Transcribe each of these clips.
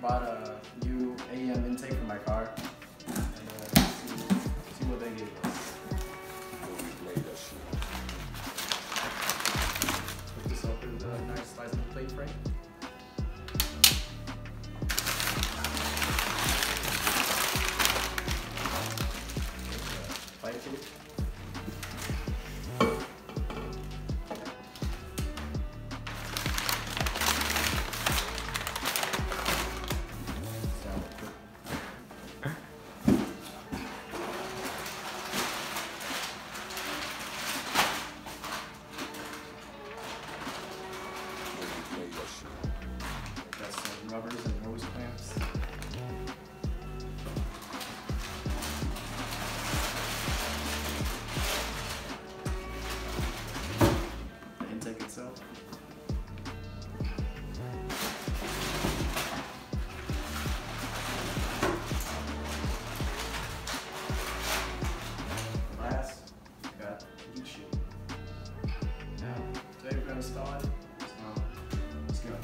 bought a new AEM intake for my car. And see what they gave us. Put this up with a nice sizable plate frame. Pipe tape. Got some rubbers and hose clamps. The intake itself. Last, we got heat shield. Now, today we're going to install it. Let's go.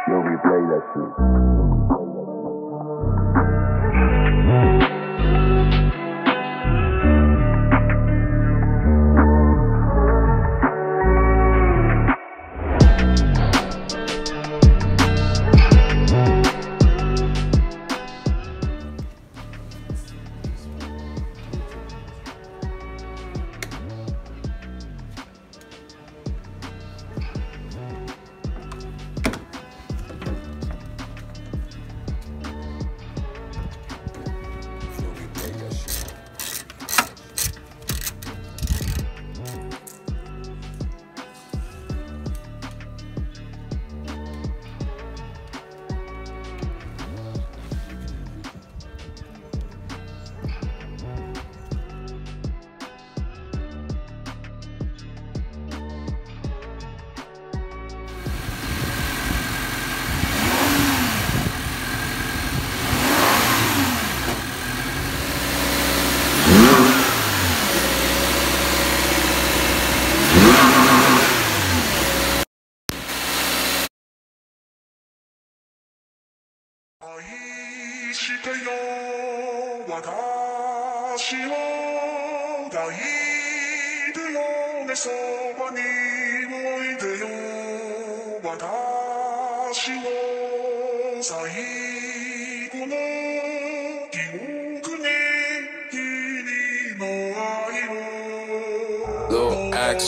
Yo, replay that shit. Lil X